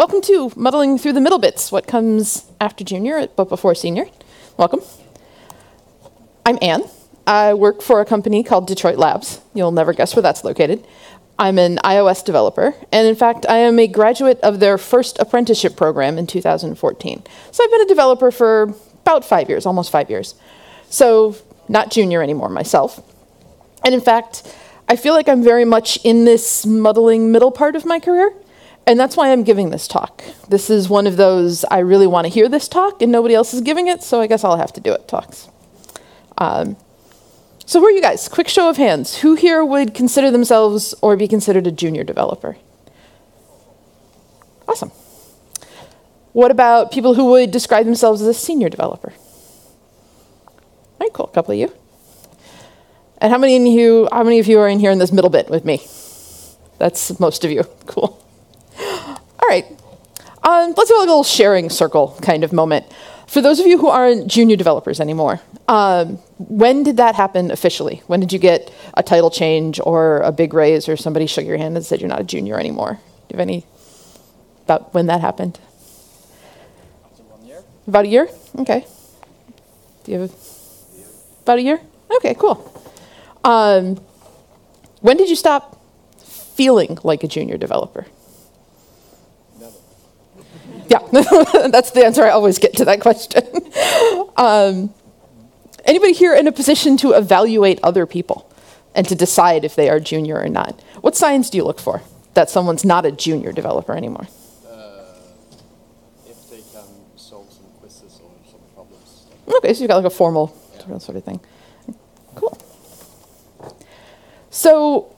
Welcome to Muddling Through the Middle Bits, what comes after junior but before senior. Welcome. I'm Anne. I work for a company called Detroit Labs. You'll never guess where that's located. I'm an iOS developer, and in fact, I am a graduate of their first apprenticeship program in 2014. So I've been a developer for about 5 years, almost 5 years. So not junior anymore myself. And in fact, I feel like I'm very much in this muddling middle part of my career, and that's why I'm giving this talk. This is one of those, I really want to hear this talk, and nobody else is giving it, so I guess I'll have to do it talks. So who are you guys? Quick show of hands. Who here would consider themselves or be considered a junior developer? Awesome. What about people who would describe themselves as a senior developer? All right, cool, a couple of you. And how many of you are in here in this middle bit with me? That's most of you. Cool. All right. Let's have a little sharing circle kind of moment. For those of you who aren't junior developers anymore, when did that happen officially? When did you get a title change or a big raise or somebody shook your hand and said you're not a junior anymore? Do you have any about when that happened? 1 year. About a year? Okay. Do you have about a year? Okay, cool. When did you stop feeling like a junior developer? Never. Yeah, that's the answer I always get to that question. Anybody here in a position to evaluate other people and to decide if they are junior or not? What signs do you look for that someone's not a junior developer anymore? If they can solve some quizzes or some problems. Okay, so you've got like a formal sort of thing. Cool. So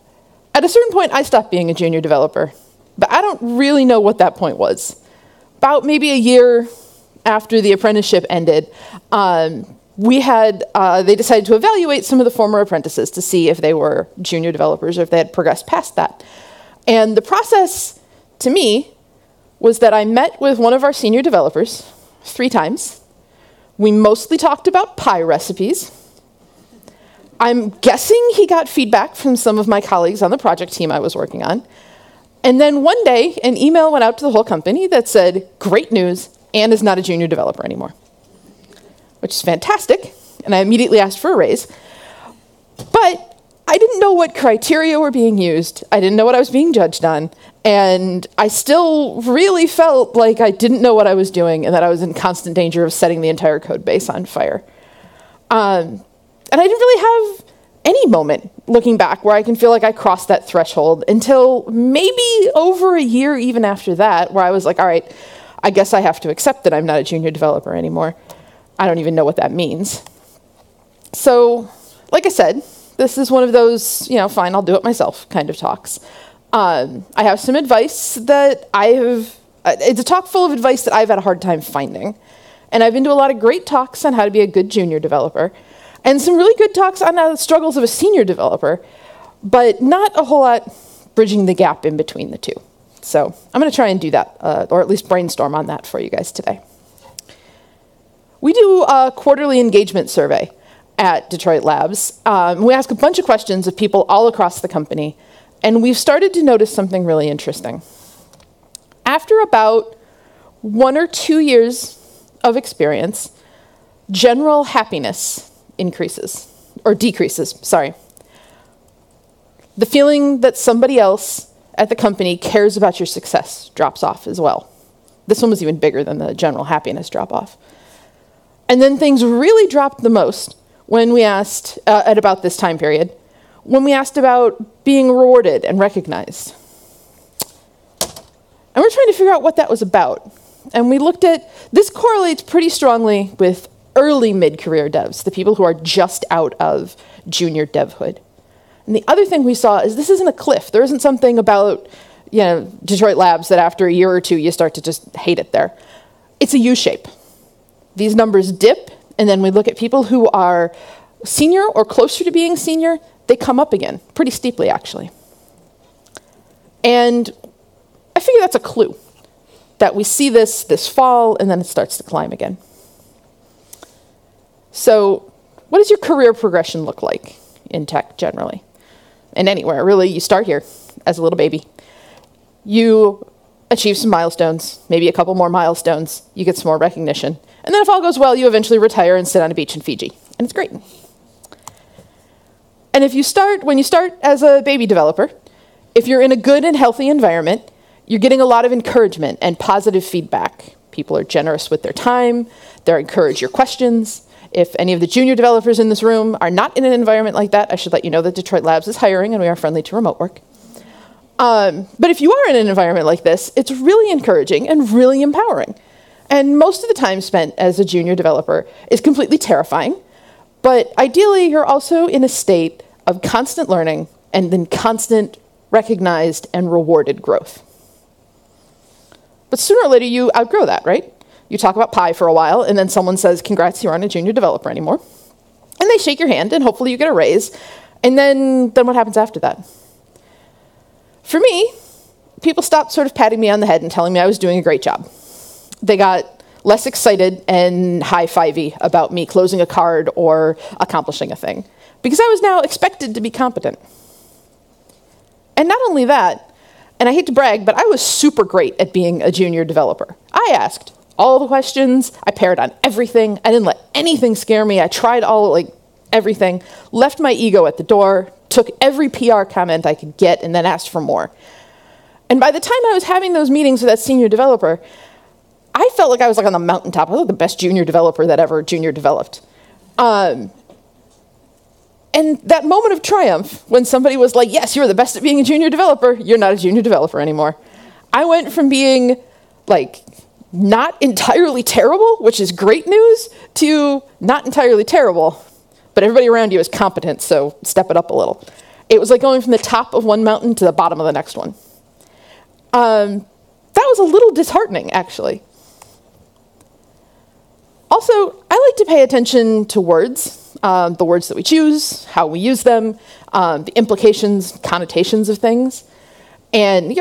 at a certain point, I stopped being a junior developer, but I don't really know what that point was. About maybe a year after the apprenticeship ended, they decided to evaluate some of the former apprentices to see if they were junior developers or if they had progressed past that. And the process, to me, was that I met with one of our senior developers 3 times. We mostly talked about pie recipes. I'm guessing he got feedback from some of my colleagues on the project team I was working on. And then one day, an email went out to the whole company that said, "Great news, Anne is not a junior developer anymore," which is fantastic, and I immediately asked for a raise. But I didn't know what criteria were being used. I didn't know what I was being judged on, and I still really felt like I didn't know what I was doing and that I was in constant danger of setting the entire code base on fire. And I didn't really have any moment, looking back, where I can feel like I crossed that threshold until maybe over a year even after that, where I was like, all right, I guess I have to accept that I'm not a junior developer anymore. I don't even know what that means. So, like I said, this is one of those, fine, I'll do it myself kind of talks. I have some advice that it's a talk full of advice that I've had a hard time finding. And I've been to a lot of great talks on how to be a good junior developer, and some really good talks on the struggles of a senior developer, but not a whole lot bridging the gap in between the two. So I'm going to try and do that, or at least brainstorm on that for you guys today. We do a quarterly engagement survey at Detroit Labs. We ask a bunch of questions of people all across the company, and we've started to notice something really interesting. After about 1 or 2 years of experience, general happiness decreases. The feeling that somebody else at the company cares about your success drops off as well. This one was even bigger than the general happiness drop-off. And then things really dropped the most when we asked, at about this time period, when we asked about being rewarded and recognized. And we're trying to figure out what that was about. And we looked at, this correlates pretty strongly with early mid-career devs, the people who are just out of junior devhood. And the other thing we saw is this isn't a cliff. There isn't something about Detroit Labs that after a year or two you start to just hate it there. It's a U-shape. These numbers dip, and then we look at people who are senior or closer to being senior, they come up again, pretty steeply actually. And I figure that's a clue, that we see this fall and then it starts to climb again. So what does your career progression look like in tech generally? And anywhere, really, you start here as a little baby. You achieve some milestones, maybe a couple more milestones, you get some more recognition. And then if all goes well, you eventually retire and sit on a beach in Fiji. And it's great. And when you start as a baby developer, if you're in a good and healthy environment, you're getting a lot of encouragement and positive feedback. People are generous with their time, they encourage your questions. If any of the junior developers in this room are not in an environment like that, I should let you know that Detroit Labs is hiring and we are friendly to remote work. But if you are in an environment like this, it's really encouraging and really empowering. And most of the time spent as a junior developer is completely terrifying, but ideally you're also in a state of constant learning and then constant recognized and rewarded growth. But sooner or later you outgrow that, right? You talk about pie for a while, and then someone says, congrats, you aren't a junior developer anymore. And they shake your hand, and hopefully you get a raise. And then what happens after that? For me, people stopped sort of patting me on the head and telling me I was doing a great job. They got less excited and high-fivey about me closing a card or accomplishing a thing, because I was now expected to be competent. And not only that, and I hate to brag, but I was super great at being a junior developer. I asked all the questions, I parried on everything, I didn't let anything scare me, I tried everything, left my ego at the door, took every PR comment I could get, and then asked for more. And by the time I was having those meetings with that senior developer, I felt like I was on the mountaintop. I was like the best junior developer that ever junior developed. And that moment of triumph, when somebody was like, yes, you're the best at being a junior developer, you're not a junior developer anymore. I went from being not entirely terrible, which is great news, to not entirely terrible, but everybody around you is competent, so step it up a little. It was like going from the top of one mountain to the bottom of the next one. That was a little disheartening, actually. Also, I like to pay attention to words, the words that we choose, how we use them, the implications, connotations of things, and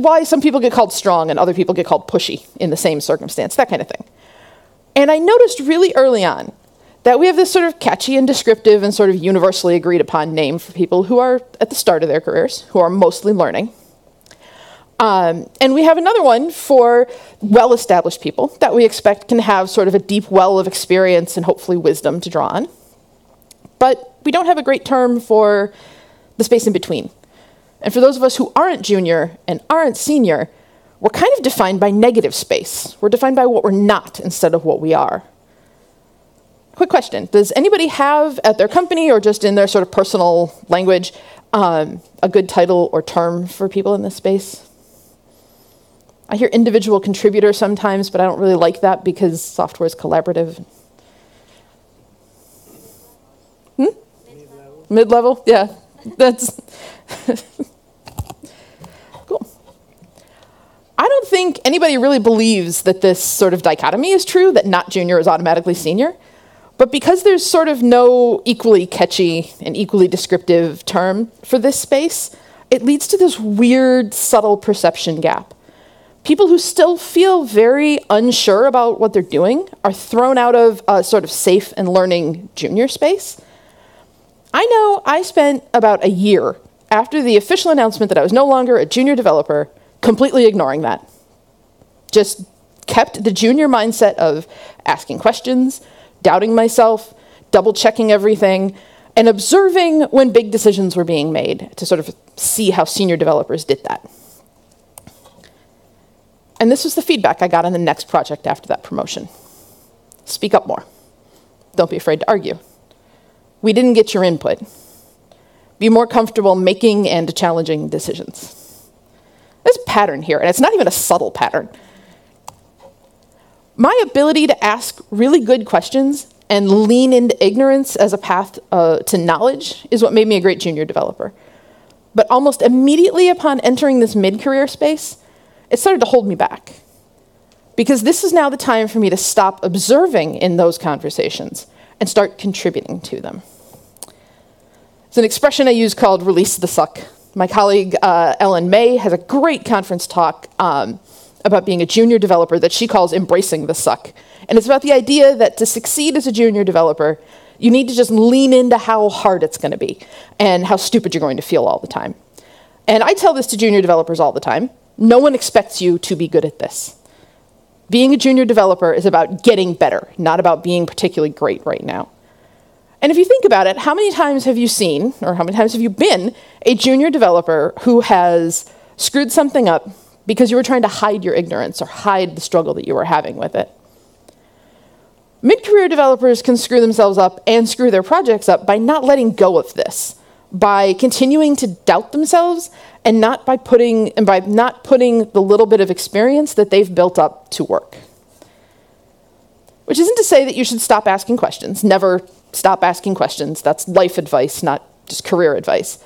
why some people get called strong and other people get called pushy in the same circumstance, that kind of thing. And I noticed really early on that we have this sort of catchy and descriptive and sort of universally agreed upon name for people who are at the start of their careers, who are mostly learning. And we have another one for well-established people that we expect can have sort of a deep well of experience and hopefully wisdom to draw on. But we don't have a great term for the space in between. And for those of us who aren't junior and aren't senior, we're kind of defined by negative space. We're defined by what we're not instead of what we are. Quick question. Does anybody have at their company or just in their sort of personal language a good title or term for people in this space? I hear individual contributor sometimes, but I don't really like that because software is collaborative. Mid-level? Mid-level? Yeah. That's cool. I don't think anybody really believes that this sort of dichotomy is true, that not junior is automatically senior. But because there's sort of no equally catchy and equally descriptive term for this space, it leads to this weird, subtle perception gap. People who still feel very unsure about what they're doing are thrown out of a sort of safe and learning junior space. I know I spent about a year after the official announcement that I was no longer a junior developer completely ignoring that. Just kept the junior mindset of asking questions, doubting myself, double-checking everything, and observing when big decisions were being made to sort of see how senior developers did that. And this was the feedback I got on the next project after that promotion. Speak up more. Don't be afraid to argue. We didn't get your input. Be more comfortable making and challenging decisions. There's a pattern here, and it's not even a subtle pattern. My ability to ask really good questions and lean into ignorance as a path to knowledge is what made me a great junior developer. But almost immediately upon entering this mid-career space, it started to hold me back. Because this is now the time for me to stop observing in those conversations and start contributing to them. It's an expression I use called release the suck. My colleague Ellen May has a great conference talk about being a junior developer that she calls embracing the suck. And it's about the idea that to succeed as a junior developer, you need to just lean into how hard it's going to be and how stupid you're going to feel all the time. And I tell this to junior developers all the time. No one expects you to be good at this. Being a junior developer is about getting better, not about being particularly great right now. And if you think about it, how many times have you seen, or how many times have you been, a junior developer who has screwed something up because you were trying to hide your ignorance or hide the struggle that you were having with it? Mid-career developers can screw themselves up and screw their projects up by not letting go of this, by continuing to doubt themselves and by not putting the little bit of experience that they've built up to work. Which isn't to say that you should stop asking questions. Never stop asking questions. That's life advice, not just career advice.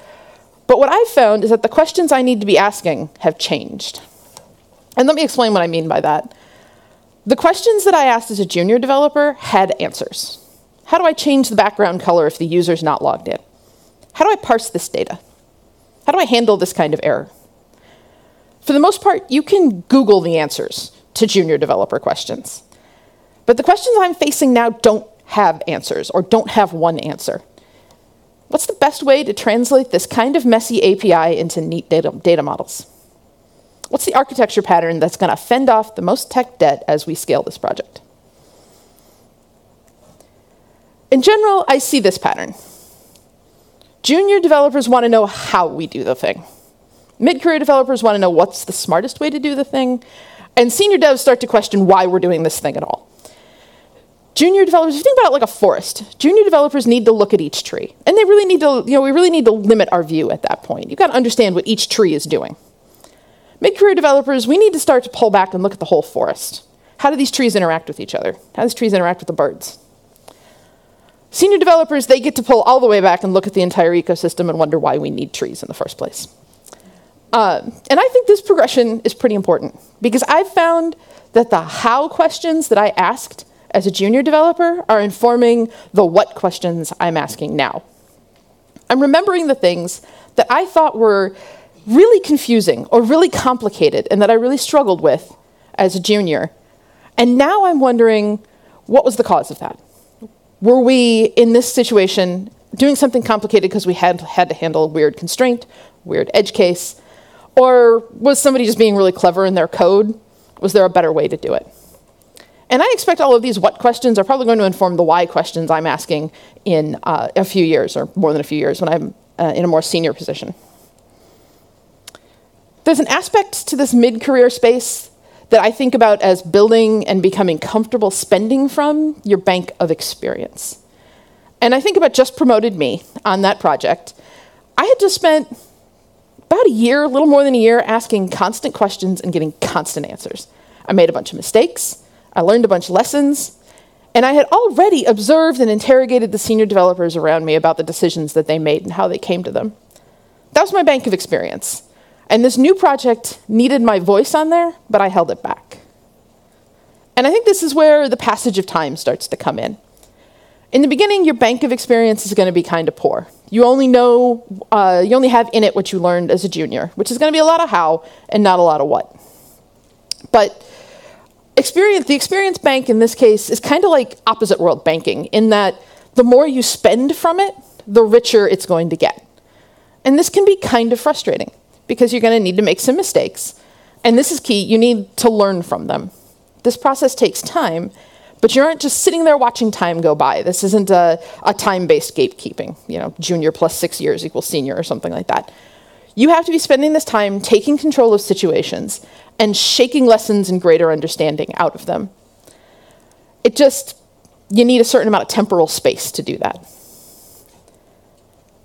But what I've found is that the questions I need to be asking have changed. And let me explain what I mean by that. The questions that I asked as a junior developer had answers. How do I change the background color if the user's not logged in? How do I parse this data? How do I handle this kind of error? For the most part, you can Google the answers to junior developer questions. But the questions I'm facing now don't have answers or don't have one answer. What's the best way to translate this kind of messy API into neat data models? What's the architecture pattern that's going to fend off the most tech debt as we scale this project? In general, I see this pattern. Junior developers want to know how we do the thing. Mid-career developers want to know what's the smartest way to do the thing. And senior devs start to question why we're doing this thing at all. Junior developers, if you think about it like a forest, junior developers need to look at each tree. And they really need to, we really need to limit our view at that point. You've got to understand what each tree is doing. Mid-career developers, we need to start to pull back and look at the whole forest. How do these trees interact with each other? How do these trees interact with the birds? Senior developers, they get to pull all the way back and look at the entire ecosystem and wonder why we need trees in the first place. And I think this progression is pretty important because I've found that the how questions that I asked as a junior developer are informing the what questions I'm asking now. I'm remembering the things that I thought were really confusing or really complicated and that I really struggled with as a junior. And now I'm wondering, what was the cause of that? Were we, in this situation, doing something complicated because we had to handle a weird constraint, weird edge case, or was somebody just being really clever in their code? Was there a better way to do it? And I expect all of these what questions are probably going to inform the why questions I'm asking in a few years, or more than a few years, when I'm in a more senior position. There's an aspect to this mid-career space that I think about as building and becoming comfortable spending from your bank of experience. And I think about Just Promoted Me on that project. I had just spent about a year, a little more than a year, asking constant questions and getting constant answers. I made a bunch of mistakes, I learned a bunch of lessons, and I had already observed and interrogated the senior developers around me about the decisions that they made and how they came to them. That was my bank of experience. And this new project needed my voice on there, but I held it back. And I think this is where the passage of time starts to come in. In the beginning, your bank of experience is going to be kind of poor. You only have in it what you learned as a junior, which is going to be a lot of how and not a lot of what. But the experience bank in this case is kind of like opposite world banking in that the more you spend from it, the richer it's going to get. And this can be kind of frustrating because you're going to need to make some mistakes. And this is key, you need to learn from them. This process takes time, but you aren't just sitting there watching time go by. This isn't a time-based gatekeeping, junior plus 6 years equals senior or something like that. You have to be spending this time taking control of situations and shaking lessons and greater understanding out of them. You need a certain amount of temporal space to do that.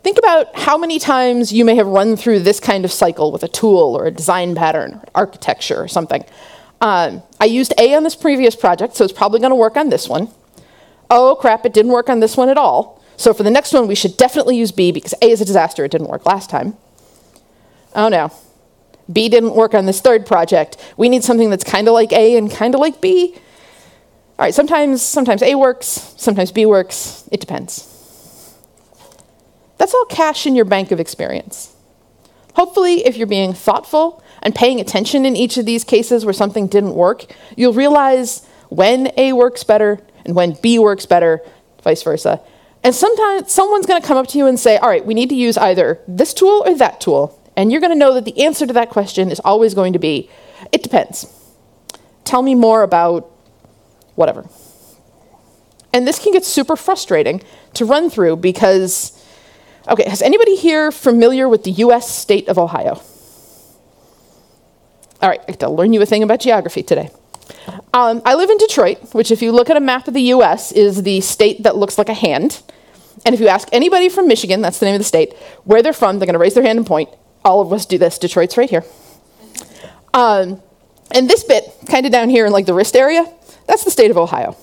Think about how many times you may have run through this kind of cycle with a tool or a design pattern or architecture or something. I used A on this previous project, so it's probably going to work on this one. Oh, crap, it didn't work on this one at all. So for the next one, we should definitely use B because A is a disaster. It didn't work last time. Oh, no. B didn't work on this third project. We need something that's kind of like A and kind of like B. All right, sometimes A works, sometimes B works. It depends. That's all cash in your bank of experience. Hopefully, if you're being thoughtful and paying attention in each of these cases where something didn't work, you'll realize when A works better and when B works better, vice versa. And sometimes someone's going to come up to you and say, all right, we need to use either this tool or that tool, And you're going to know that the answer to that question is always going to be, it depends. Tell me more about whatever. And this can get super frustrating to run through because, okay, is anybody here familiar with the US state of Ohio? All right, I get to learn you a thing about geography today. I live in Detroit, which if you look at a map of the US is the state that looks like a hand. And if you ask anybody from Michigan, that's the name of the state, where they're from, they're going to raise their hand and point. All of us do this. Detroit's right here. And this bit, kind of down here in like the wrist area, that's the state of Ohio.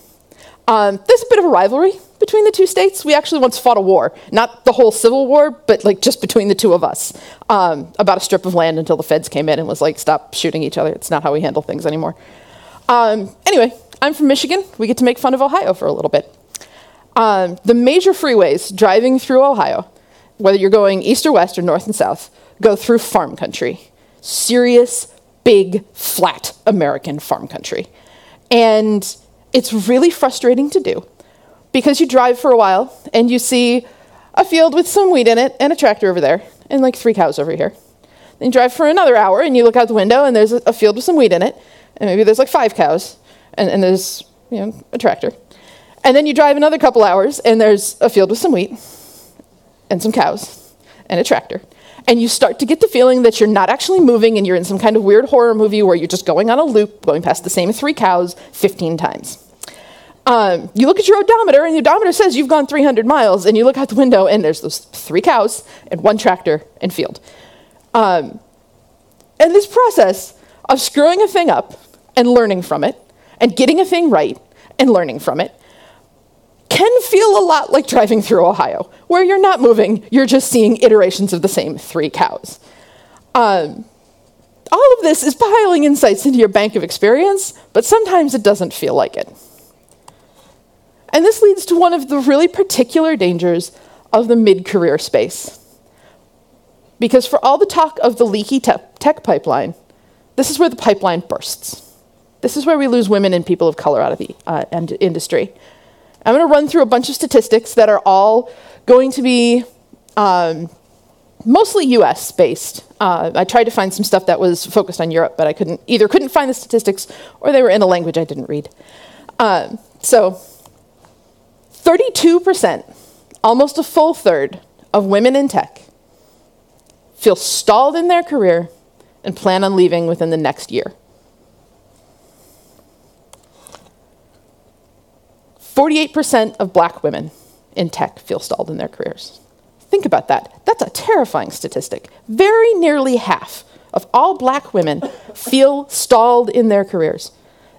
There's a bit of a rivalry between the two states. We actually once fought a war, not the whole Civil War, but like just between the two of us, about a strip of land until the feds came in and was like, stop shooting each other. It's not how we handle things anymore. Anyway, I'm from Michigan. We get to make fun of Ohio for a little bit. The major freeways driving through Ohio, whether you're going east or west or north and south, go through farm country. Serious, big, flat American farm country. And it's really frustrating to do because you drive for a while and you see a field with some wheat in it and a tractor over there and like 3 cows over here. Then you drive for another hour and you look out the window and there's a field with some wheat in it and maybe there's like 5 cows and there's, you know, a tractor. And then you drive another couple hours and there's a field with some wheat and some cows and a tractor. And you start to get the feeling that you're not actually moving and you're in some kind of weird horror movie where you're just going on a loop, going past the same 3 cows 15 times. You look at your odometer and the odometer says you've gone 300 miles and you look out the window and there's those 3 cows and 1 tractor and field. And this process of screwing a thing up and learning from it and getting a thing right and learning from it can feel a lot like driving through Ohio, where you're not moving, you're just seeing iterations of the same 3 cows. All of this is piling insights into your bank of experience, but sometimes it doesn't feel like it. And this leads to one of the really particular dangers of the mid-career space. Because for all the talk of the leaky tech pipeline, this is where the pipeline bursts. This is where we lose women and people of color out of the industry. I'm going to run through a bunch of statistics that are all going to be mostly US based. I tried to find some stuff that was focused on Europe, but I couldn't find the statistics or they were in a language I didn't read. So 32%, almost a full third of women in tech feel stalled in their career and plan on leaving within the next year. 48% of black women in tech feel stalled in their careers. Think about that. That's a terrifying statistic. Very nearly half of all black women feel stalled in their careers.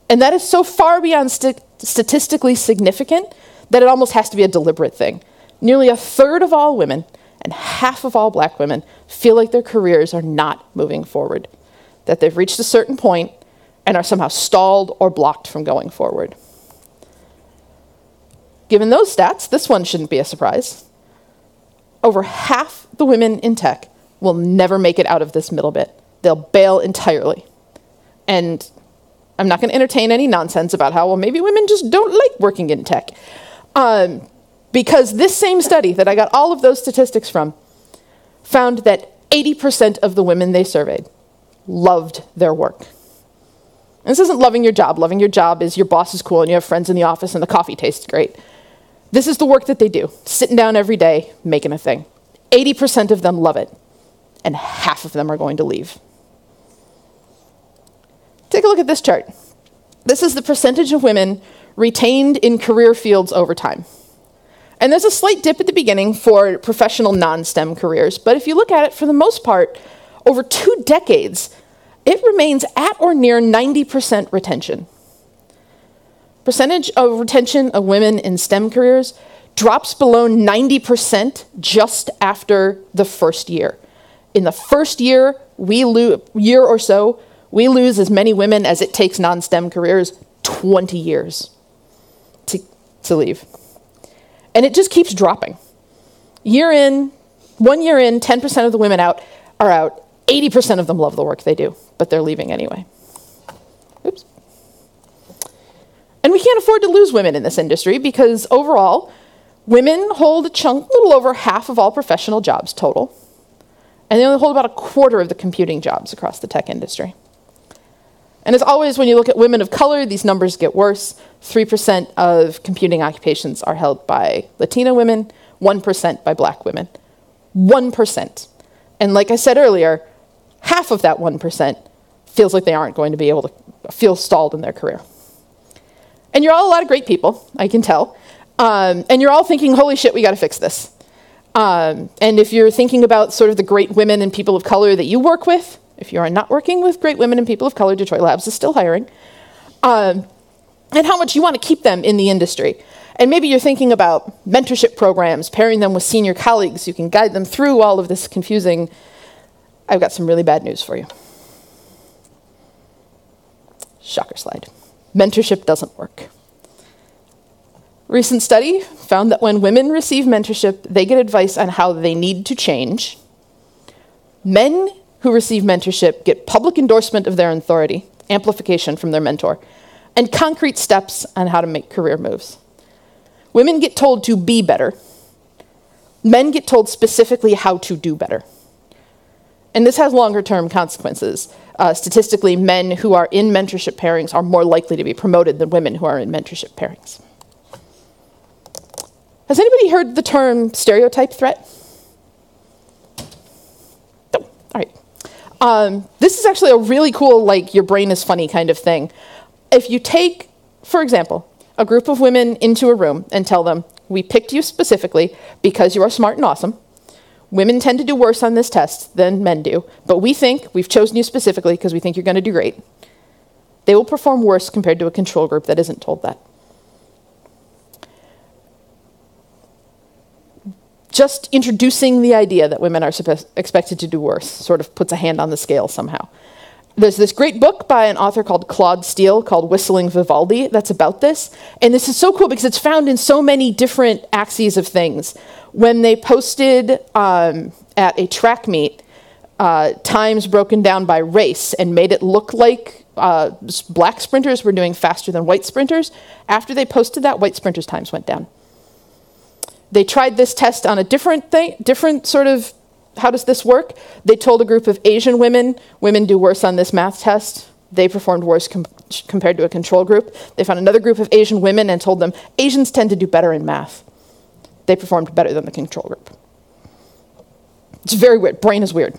And that is so far beyond statistically significant that it almost has to be a deliberate thing. Nearly a third of all women and half of all black women feel like their careers are not moving forward, that they've reached a certain point and are somehow stalled or blocked from going forward. Given those stats, this one shouldn't be a surprise. Over half the women in tech will never make it out of this middle bit. They'll bail entirely. And I'm not going to entertain any nonsense about how, well, maybe women just don't like working in tech. Because this same study that I got all of those statistics from found that 80% of the women they surveyed loved their work. And this isn't loving your job. Loving your job is your boss is cool and you have friends in the office and the coffee tastes great. This is the work that they do, sitting down every day, making a thing. 80% of them love it, and half of them are going to leave. Take a look at this chart. This is the percentage of women retained in career fields over time. And there's a slight dip at the beginning for professional non-STEM careers, but if you look at it, for the most part, over 2 decades, it remains at or near 90% retention. Percentage of retention of women in STEM careers drops below 90% just after the first year. In the first year, we lose as many women as it takes non-STEM careers 20 years to leave. And it just keeps dropping. 1 year in, 10% of the women are out. 80% of them love the work they do, but they're leaving anyway. Oops. And we can't afford to lose women in this industry because overall, women hold a little over half of all professional jobs total. And they only hold about a quarter of the computing jobs across the tech industry. And as always, when you look at women of color, these numbers get worse. 3% of computing occupations are held by Latina women, 1% by black women. 1%. And like I said earlier, half of that 1% feels like they aren't going to be able to feel stalled in their career. And you're all a lot of great people, I can tell. And you're all thinking, holy shit, we got to fix this. And if you're thinking about sort of the great women and people of color that you work with, if you are not working with great women and people of color, Detroit Labs is still hiring, and how much you want to keep them in the industry. And maybe you're thinking about mentorship programs, pairing them with senior colleagues who can guide them through all of this confusing. I've got some really bad news for you. Shocker slide. Mentorship doesn't work. Recent study found that when women receive mentorship, they get advice on how they need to change. Men who receive mentorship get public endorsement of their authority, amplification from their mentor, and concrete steps on how to make career moves. Women get told to be better. Men get told specifically how to do better. And this has longer-term consequences. Statistically, men who are in mentorship pairings are more likely to be promoted than women who are in mentorship pairings. Has anybody heard the term stereotype threat? No. All right. This is actually a really cool, like, your brain is funny kind of thing. If you take, for example, a group of women into a room and tell them, we picked you specifically because you are smart and awesome. Women tend to do worse on this test than men do, but we think we've chosen you specifically because we think you're going to do great. They will perform worse compared to a control group that isn't told that. Just introducing the idea that women are expected to do worse sort of puts a hand on the scale somehow. There's this great book by an author called Claude Steele called Whistling Vivaldi that's about this. And this is so cool because it's found in so many different axes of things. When they posted at a track meet times broken down by race and made it look like black sprinters were doing faster than white sprinters, after they posted that, white sprinters' times went down. They tried this test on a different sort of, how does this work? They told a group of Asian women do worse on this math test. They performed worse compared to a control group. They found another group of Asian women and told them, Asians tend to do better in math. They performed better than the control group. It's very weird. Brain is weird.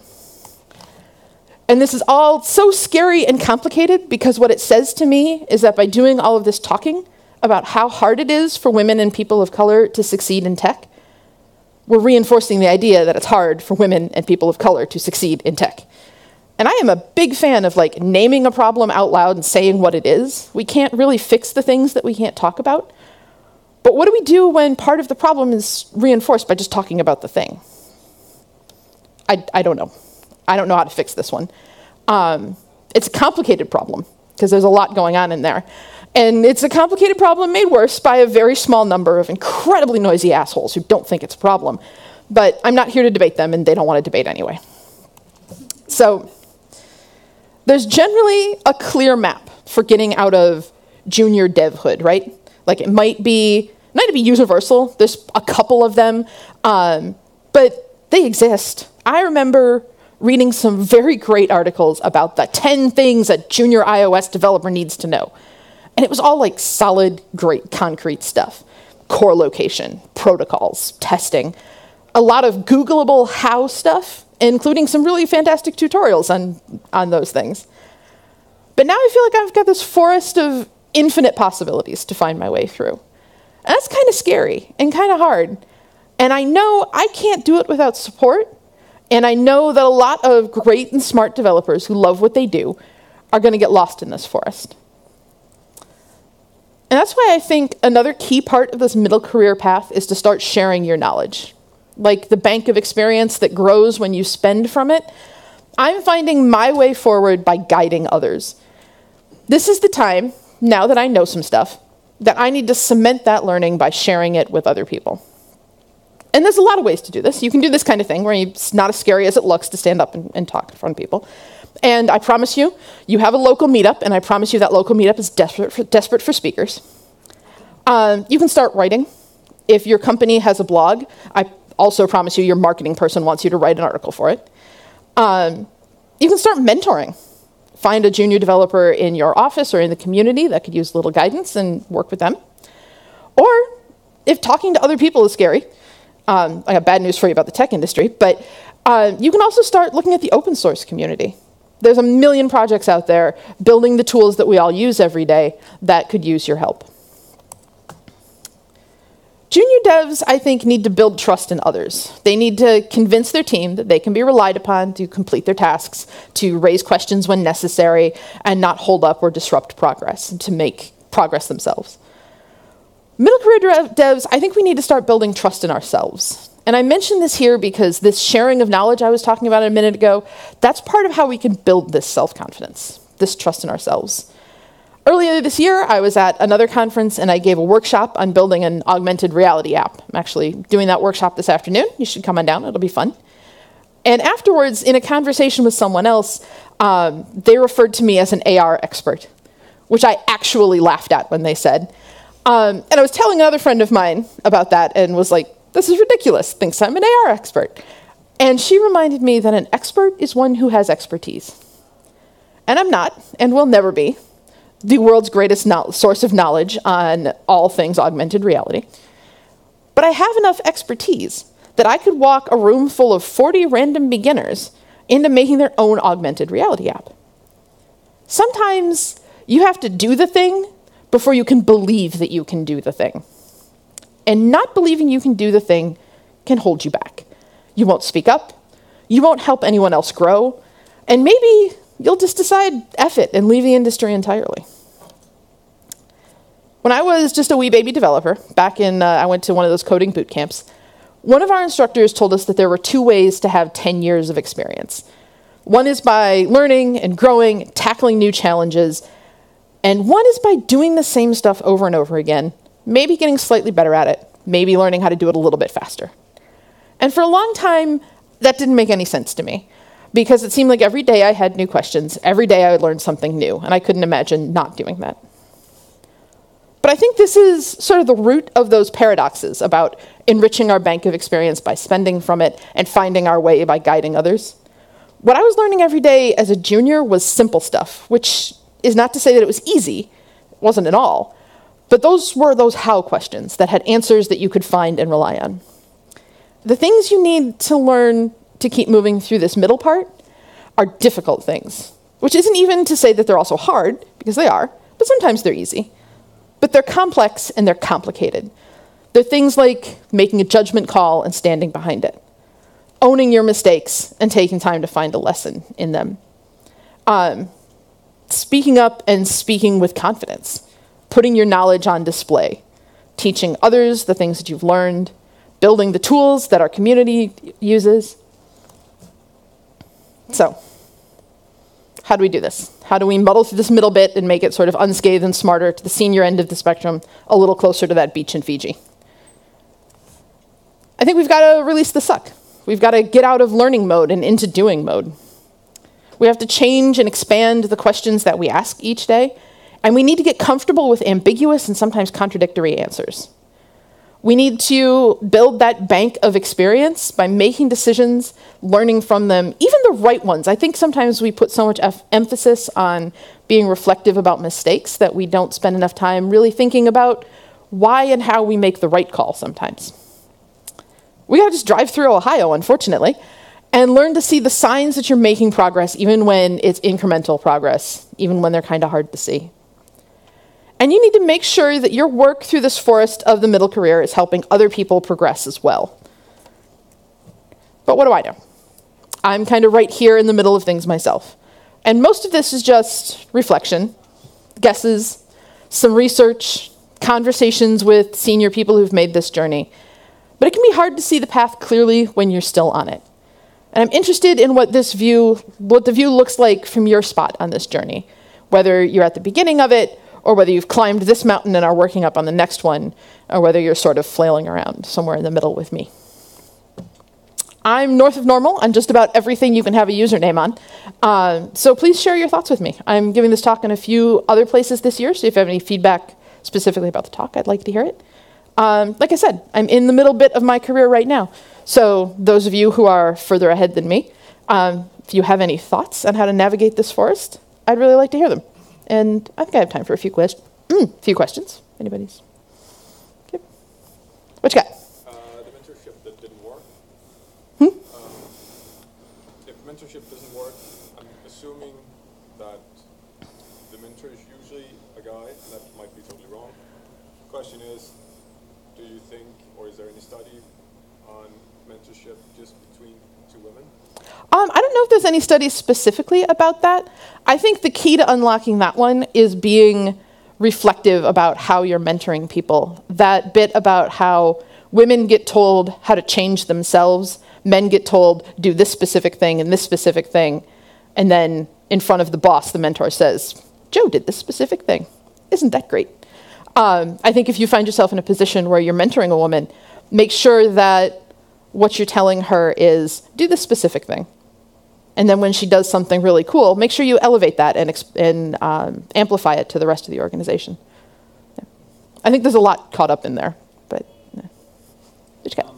And this is all so scary and complicated because what it says to me is that by doing all of this talking about how hard it is for women and people of color to succeed in tech, we're reinforcing the idea that it's hard for women and people of color to succeed in tech. And I am a big fan of like naming a problem out loud and saying what it is. We can't really fix the things that we can't talk about. But what do we do when part of the problem is reinforced by just talking about the thing? I don't know. I don't know how to fix this one. It's a complicated problem because there's a lot going on in there. And it's a complicated problem made worse by a very small number of incredibly noisy assholes who don't think it's a problem. But I'm not here to debate them, and they don't want to debate anyway. So there's generally a clear map for getting out of junior devhood, right? Like it might be universal. There's a couple of them, but they exist. I remember reading some very great articles about the 10 things a junior iOS developer needs to know. And it was all like solid, great, concrete stuff. Core location, protocols, testing, a lot of Googleable how stuff, including some really fantastic tutorials on those things. But now I feel like I've got this forest of infinite possibilities to find my way through. And that's kind of scary and kind of hard. And I know I can't do it without support. And I know that a lot of great and smart developers who love what they do are going to get lost in this forest. And that's why I think another key part of this middle career path is to start sharing your knowledge. Like the bank of experience that grows when you spend from it, I'm finding my way forward by guiding others. This is the time, now that I know some stuff, that I need to cement that learning by sharing it with other people. And there's a lot of ways to do this. You can do this kind of thing where it's not as scary as it looks to stand up and talk in front of people. And I promise you, you have a local meetup, and I promise you that local meetup is desperate for speakers. You can start writing. If your company has a blog, I also promise you your marketing person wants you to write an article for it. You can start mentoring. Find a junior developer in your office or in the community that could use a little guidance and work with them. Or if talking to other people is scary, I got bad news for you about the tech industry, but you can also start looking at the open source community. There's a million projects out there building the tools that we all use every day that could use your help. Junior devs, I think, need to build trust in others. They need to convince their team that they can be relied upon to complete their tasks, to raise questions when necessary, and not hold up or disrupt progress, and to make progress themselves. Middle career devs, I think we need to start building trust in ourselves. And I mention this here because this sharing of knowledge I was talking about a minute ago, that's part of how we can build this self-confidence, this trust in ourselves. Earlier this year, I was at another conference and I gave a workshop on building an augmented reality app. I'm actually doing that workshop this afternoon. You should come on down, it'll be fun. And afterwards, in a conversation with someone else, they referred to me as an AR expert, which I actually laughed at when they said. And I was telling another friend of mine about that and was like, this is ridiculous, thinks I'm an AR expert. And she reminded me that an expert is one who has expertise. And I'm not, and will never be, the world's greatest source of knowledge on all things augmented reality. But I have enough expertise that I could walk a room full of 40 random beginners into making their own augmented reality app. Sometimes you have to do the thing before you can believe that you can do the thing. And not believing you can do the thing can hold you back. You won't speak up, you won't help anyone else grow, and maybe you'll just decide, F it, and leave the industry entirely. When I was just a wee baby developer, back in, I went to one of those coding boot camps, one of our instructors told us that there were 2 ways to have 10 years of experience. One is by learning and growing, tackling new challenges, and one is by doing the same stuff over and over again, maybe getting slightly better at it, maybe learning how to do it a little bit faster. And for a long time, that didn't make any sense to me, because it seemed like every day I had new questions, every day I would learn something new, and I couldn't imagine not doing that. But I think this is sort of the root of those paradoxes about enriching our bank of experience by spending from it and finding our way by guiding others. What I was learning every day as a junior was simple stuff, which is not to say that it was easy, it wasn't at all, but those were those how questions that had answers that you could find and rely on. The things you need to learn to keep moving through this middle part are difficult things, which isn't even to say that they're also hard, because they are, but sometimes they're easy. But they're complex and they're complicated. They're things like making a judgment call and standing behind it, owning your mistakes and taking time to find a lesson in them, speaking up and speaking with confidence, putting your knowledge on display, teaching others the things that you've learned, building the tools that our community uses. So, how do we do this? How do we muddle through this middle bit and make it sort of unscathed and smarter to the senior end of the spectrum, a little closer to that beach in Fiji? I think we've got to release the suck. We've got to get out of learning mode and into doing mode. We have to change and expand the questions that we ask each day, and we need to get comfortable with ambiguous and sometimes contradictory answers. We need to build that bank of experience by making decisions, learning from them, even the right ones. I think sometimes we put so much emphasis on being reflective about mistakes that we don't spend enough time really thinking about why and how we make the right call sometimes. We gotta just drive through Ohio, unfortunately, and learn to see the signs that you're making progress, even when it's incremental progress, even when they're kind of hard to see. And you need to make sure that your work through this forest of the middle career is helping other people progress as well. But what do I know? I'm kind of right here in the middle of things myself. And most of this is just reflection, guesses, some research, conversations with senior people who've made this journey. But it can be hard to see the path clearly when you're still on it. And I'm interested in what the view looks like from your spot on this journey, whether you're at the beginning of it, or whether you've climbed this mountain and are working up on the next one, or whether you're sort of flailing around somewhere in the middle with me. I'm north of normal on just about everything you can have a username on, so please share your thoughts with me. I'm giving this talk in a few other places this year, so if you have any feedback specifically about the talk, I'd like to hear it. Like I said, I'm in the middle bit of my career right now, so those of you who are further ahead than me, if you have any thoughts on how to navigate this forest, I'd really like to hear them. And I think I have time for a few questions. Anybody's? Okay. What you got? The mentorship that didn't work. If mentorship doesn't work, I'm assuming that the mentor is usually a guy, and that might be totally wrong. The question is, do you think, or is there any study on mentorship just between two women? I don't know if there's any studies specifically about that. I think the key to unlocking that one is being reflective about how you're mentoring people. That bit about how women get told how to change themselves, men get told do this specific thing and this specific thing, and then in front of the boss, the mentor says, Joe did this specific thing. Isn't that great? I think if you find yourself in a position where you're mentoring a woman, make sure that what you're telling her is do this specific thing. And then when she does something really cool, make sure you elevate that and amplify it to the rest of the organization. Yeah. I think there's a lot caught up in there, but yeah. What you got?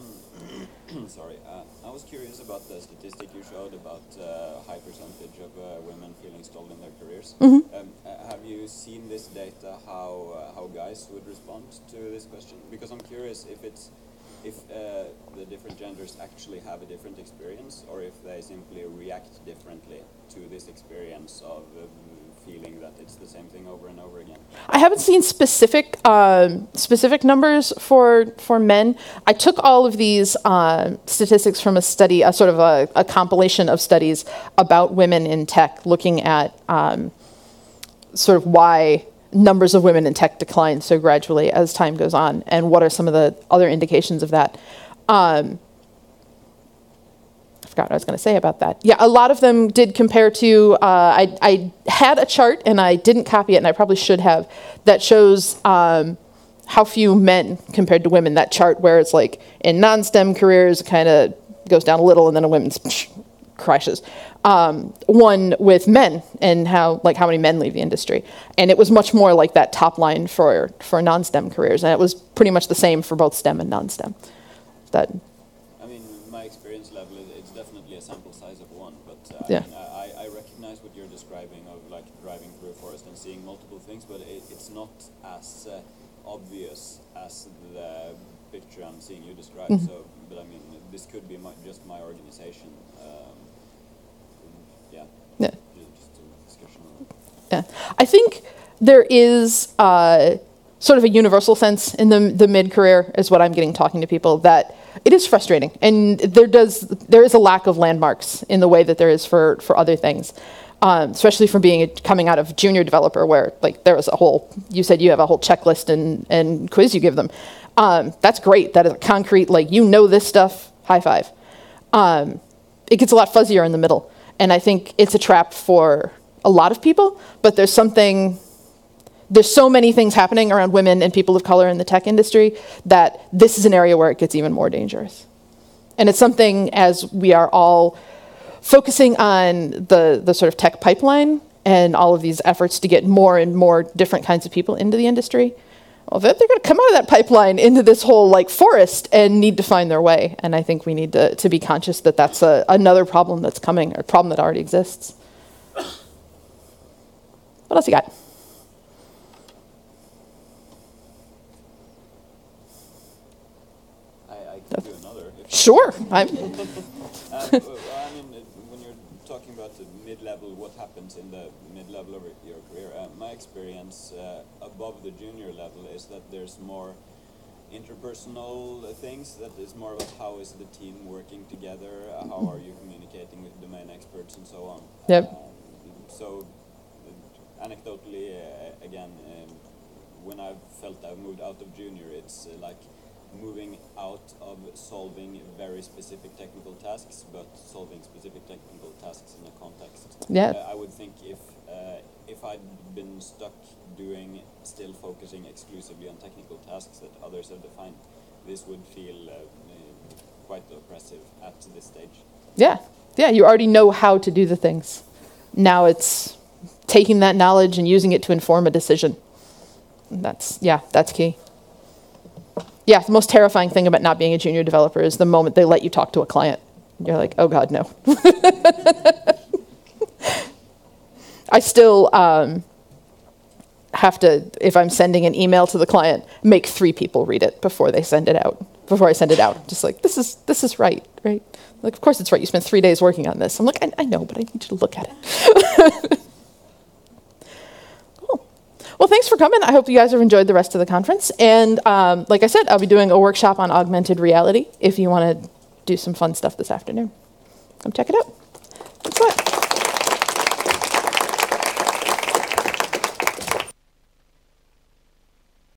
Sorry, I was curious about the statistic you showed about high percentage of women feeling stalled in their careers. Have you seen this data, how guys would respond to this question? Because I'm curious if the different genders actually have a different experience, or if they simply react differently to this experience of feeling that it's the same thing over and over again. I haven't seen specific numbers for men. I took all of these statistics from a study, a sort of a compilation of studies about women in tech, looking at sort of why numbers of women in tech decline so gradually as time goes on, and what are some of the other indications of that. I forgot what I was going to say about that. Yeah, a lot of them did compare to, I had a chart, and I didn't copy it, and I probably should have, that shows how few men compared to women. That chart where it's like, in non-STEM careers, it kind of goes down a little, and then a women's crashes. One with men, and how many men leave the industry. And it was much more like that top line for non-STEM careers, and it was pretty much the same for both STEM and non-STEM. That. I mean, my experience level, it's definitely a sample size of one, but yeah. I recognize what you're describing of like driving through a forest and seeing multiple things, but it's not as obvious as the picture I'm seeing you describe. Mm-hmm. So, but I mean, this could be just my organization. Yeah. Just a discussion on it. Yeah. I think there is sort of a universal sense in the mid-career, is what I'm getting talking to people, that it is frustrating. And there is a lack of landmarks in the way that there is for other things. Especially from coming out of junior developer, where like there was you said you have a whole checklist and quiz you give them. That's great. That is a concrete, like, you know this stuff, high five. It gets a lot fuzzier in the middle. And I think it's a trap for a lot of people, but there's so many things happening around women and people of color in the tech industry that this is an area where it gets even more dangerous. And it's something, as we are all focusing on the sort of tech pipeline and all of these efforts to get more and more different kinds of people into the industry, well, they're going to come out of that pipeline into this whole like forest and need to find their way. And I think we need to be conscious that that's another problem that's coming, or a problem that already exists. What else you got? I can do another. Sure. I mean, when you're talking about the mid-level, what happens in the mid-level of your career, my experience above the junior level is that there's more interpersonal things, that is more about how is the team working together, how are you communicating with domain experts, and so on. Yep. So, anecdotally, again, when I've felt I've moved out of junior, it's like moving out of solving very specific technical tasks, but solving specific technical tasks in a context. Yeah. I would think if I'd been stuck still focusing exclusively on technical tasks that others have defined, this would feel quite oppressive at this stage. Yeah. Yeah, you already know how to do the things. Now it's taking that knowledge and using it to inform a decision. That's key. Yeah, the most terrifying thing about not being a junior developer is the moment they let you talk to a client You're like, oh God, no. I still have to, if I'm sending an email to the client, make 3 people read it before they send it out. Before I send it out, just like, this is right? Like, of course it's right. You spent 3 days working on this. I'm like, I know, but I need you to look at it. Cool. Well, thanks for coming. I hope you guys have enjoyed the rest of the conference. And like I said, I'll be doing a workshop on augmented reality if you want to do some fun stuff this afternoon. Come check it out. Thanks a lot.